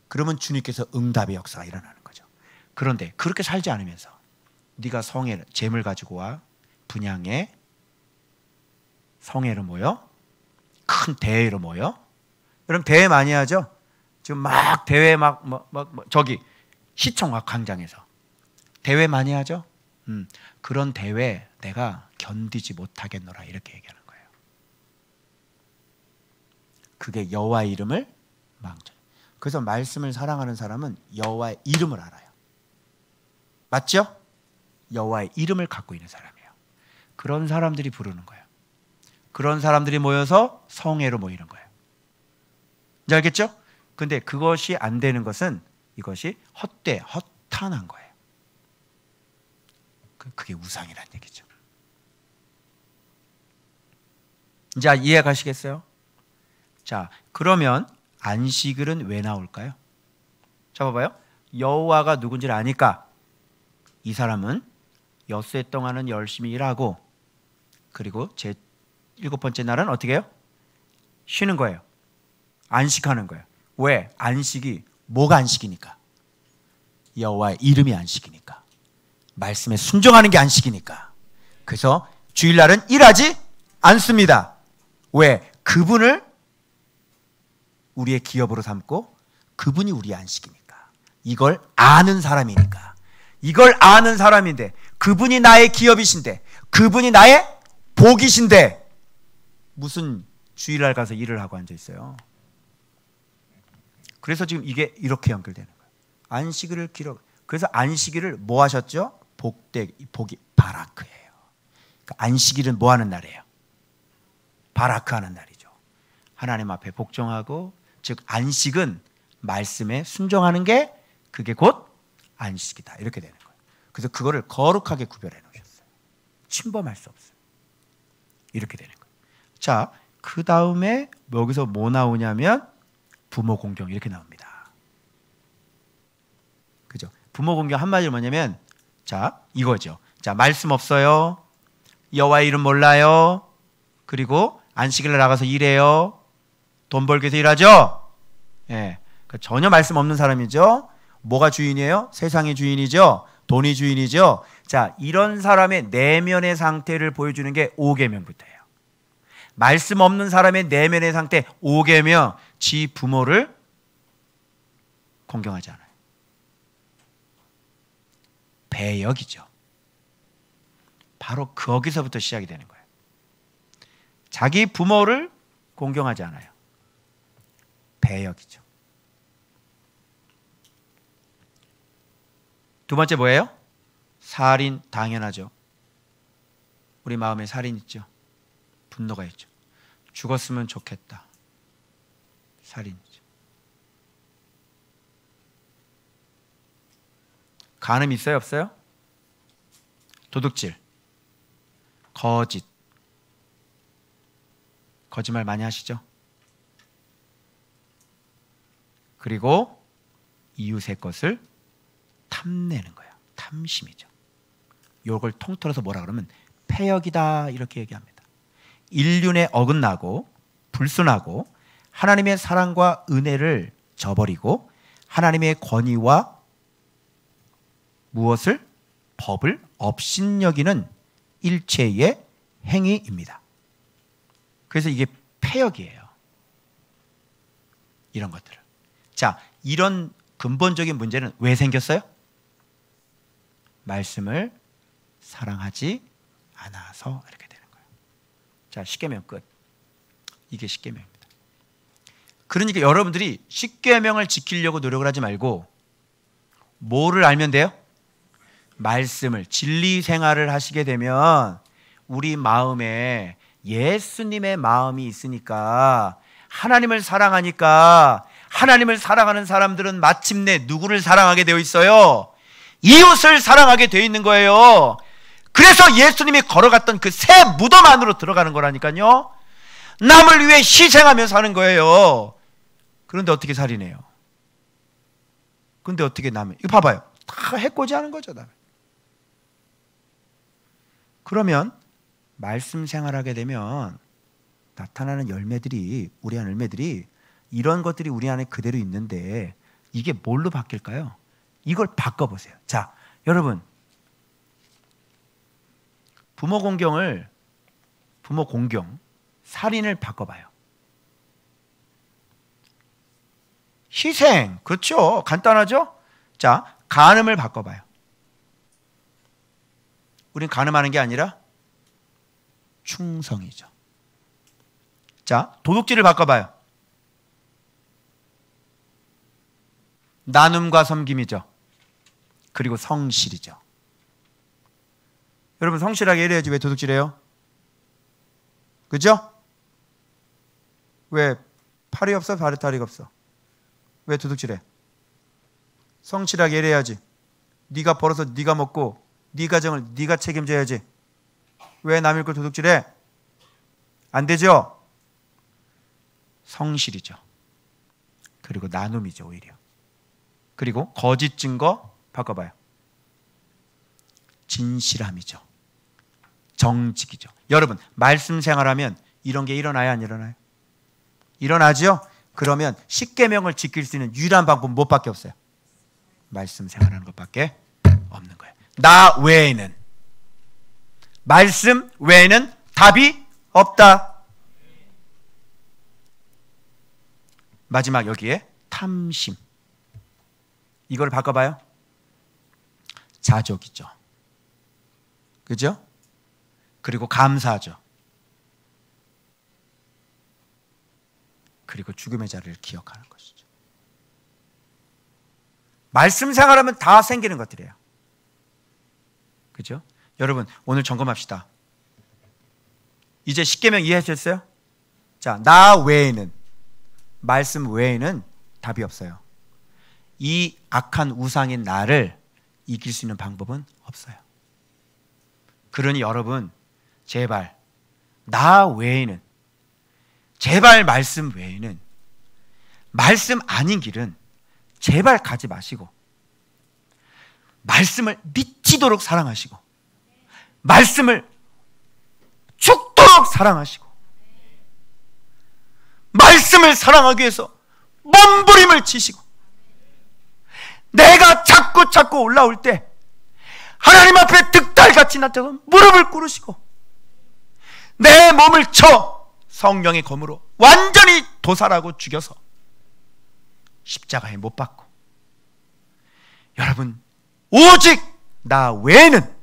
그러면 주님께서 응답의 역사가 일어나는 거죠. 그런데 그렇게 살지 않으면서 네가 성회 재물 가지고 와, 분향에 성회로 모여, 큰 대회로 모여. 여러분 대회 많이 하죠? 지금 막 대회 저기 시청 광장에서 대회 많이 하죠? 그런 대회 내가 견디지 못하겠노라, 이렇게 얘기하는 거예요. 그게 여호와의 이름을 망쳐. 그래서 말씀을 사랑하는 사람은 여호와의 이름을 알아요. 맞죠? 여호와의 이름을 갖고 있는 사람이에요. 그런 사람들이 부르는 거예요. 그런 사람들이 모여서 성회로 모이는 거예요. 이제 알겠죠? 근데 그것이 안 되는 것은 이것이 허탄한 거예요. 그게 우상이란 얘기죠. 이제 이해 가시겠어요? 자, 그러면 안식일은 왜 나올까요? 자, 봐봐요. 여호와가 누군지를 아니까 이 사람은 엿새 동안은 열심히 일하고, 그리고 제 7번째 날은 어떻게 해요? 쉬는 거예요. 안식하는 거예요. 왜? 안식이 뭐가 안식이니까? 여호와의 이름이 안식이니까, 말씀에 순종하는 게 안식이니까. 그래서 주일날은 일하지 않습니다. 왜? 그분을 우리의 기업으로 삼고 그분이 우리의 안식이니까. 이걸 아는 사람이니까. 이걸 아는 사람인데, 그분이 나의 기업이신데, 그분이 나의 복이신데 무슨 주일날 가서 일을 하고 앉아 있어요. 그래서 지금 이게 이렇게 연결되는 거예요. 안식일을 그래서 안식일을 뭐 하셨죠? 복이 바라크예요. 그러니까 안식일은 뭐 하는 날이에요? 바라크 하는 날이죠. 하나님 앞에 복종하고, 즉 안식은 말씀에 순종하는 게, 그게 곧 안식이다, 이렇게 되는 거예요. 그래서 그거를 거룩하게 구별해 놓으셨어요. 침범할 수 없어요. 이렇게 되는 거예요. 자, 그 다음에 여기서 뭐 나오냐면 부모 공경, 이렇게 나옵니다. 그죠? 부모 공경 한마디로 뭐냐면, 자, 이거죠. 자, 말씀 없어요. 여호와의 이름 몰라요. 그리고 안식일에 나가서 일해요. 돈 벌기 위해서 일하죠. 예, 그러니까 전혀 말씀 없는 사람이죠. 뭐가 주인이에요? 세상의 주인이죠. 돈이 주인이죠. 자, 이런 사람의 내면의 상태를 보여주는 게 5계명부터예요. 말씀 없는 사람의 내면의 상태 5계명, 지 부모를 공경하지 않아요. 배역이죠. 바로 거기서부터 시작이 되는 거예요. 자기 부모를 공경하지 않아요. 배역이죠. 두 번째 뭐예요? 살인, 당연하죠. 우리 마음에 살인 있죠. 분노가 있죠. 죽었으면 좋겠다. 살인이죠. 간음 있어요, 없어요? 도둑질, 거짓말 많이 하시죠? 그리고 이웃의 것을 탐내는 거예요. 탐심이죠. 이걸 통틀어서 뭐라 그러면 패역이다, 이렇게 얘기합니다. 인륜에 어긋나고 불순하고 하나님의 사랑과 은혜를 저버리고 하나님의 권위와 무엇을? 법을 업신여기는 일체의 행위입니다. 그래서 이게 폐역이에요. 이런 것들을. 자, 이런 근본적인 문제는 왜 생겼어요? 말씀을 사랑하지 않아서 이렇게 되는 거예요. 자, 십계명 끝. 이게 십계명입니다. 그러니까 여러분들이 십계명을 지키려고 노력을 하지 말고 뭐를 알면 돼요? 말씀을, 진리 생활을 하시게 되면 우리 마음에 예수님의 마음이 있으니까, 하나님을 사랑하니까, 하나님을 사랑하는 사람들은 마침내 누구를 사랑하게 되어 있어요? 이웃을 사랑하게 되어 있는 거예요. 그래서 예수님이 걸어갔던 그 새 무덤 안으로 들어가는 거라니까요. 남을 위해 희생하며 사는 거예요. 그런데 어떻게 살인해요? 그런데 어떻게 남을, 이거 봐봐요. 다 해코지 하는 거죠. 남을. 그러면 말씀 생활하게 되면 나타나는 열매들이, 우리 안 열매들이, 이런 것들이 우리 안에 그대로 있는데 이게 뭘로 바뀔까요? 이걸 바꿔보세요. 자, 여러분, 부모 공경, 살인을 바꿔봐요. 희생, 그렇죠. 간단하죠? 자, 간음을 바꿔봐요. 우린 간음하는 게 아니라 충성이죠. 자, 도둑질을 바꿔봐요. 나눔과 섬김이죠. 그리고 성실이죠. 여러분, 성실하게 일해야지 왜 도둑질해요? 그죠? 왜 팔이 없어? 다리가 없어? 왜 도둑질해? 성실하게 일해야지. 네가 벌어서 네가 먹고 네 가정을 네가 책임져야지. 왜 남의 걸 도둑질해? 안 되죠? 성실이죠. 그리고 나눔이죠, 오히려. 그리고 거짓 증거 바꿔봐요. 진실함이죠. 정직이죠. 여러분, 말씀 생활하면 이런 게 일어나요, 안 일어나요? 일어나죠? 그러면 십계명을 지킬 수 있는 유일한 방법은 뭐밖에 없어요? 말씀 생활하는 것밖에 없는 거예요. 나 외에는, 말씀 외에는 답이 없다. 마지막 여기에 탐심. 이걸 바꿔봐요. 자족이죠. 그죠? 그리고 감사죠. 그리고 죽음의 자리를 기억하는 것이죠. 말씀 생활하면 다 생기는 것들이에요. 그죠? 여러분, 오늘 점검합시다. 이제 십계명 이해하셨어요? 자, 나 외에는, 말씀 외에는 답이 없어요. 이 악한 우상인 나를 이길 수 있는 방법은 없어요. 그러니 여러분, 제발 나 외에는, 제발 말씀 외에는, 말씀 아닌 길은 제발 가지 마시고, 말씀을 미치도록 사랑하시고, 말씀을 죽도록 사랑하시고, 말씀을 사랑하기 위해서 몸부림을 치시고, 내가 자꾸 올라올 때 하나님 앞에 득달같이 나타서 무릎을 꿇으시고 내 몸을 쳐 성령의 검으로 완전히 도살하고 죽여서 십자가에 못 박고, 여러분, 오직 나 외에는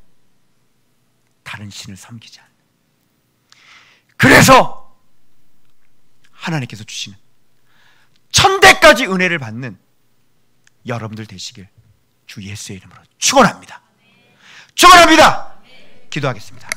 다른 신을 섬기지 않는, 그래서 하나님께서 주시는 천대까지 은혜를 받는 여러분들 되시길 주 예수의 이름으로 축원합니다. 축원합니다. 기도하겠습니다.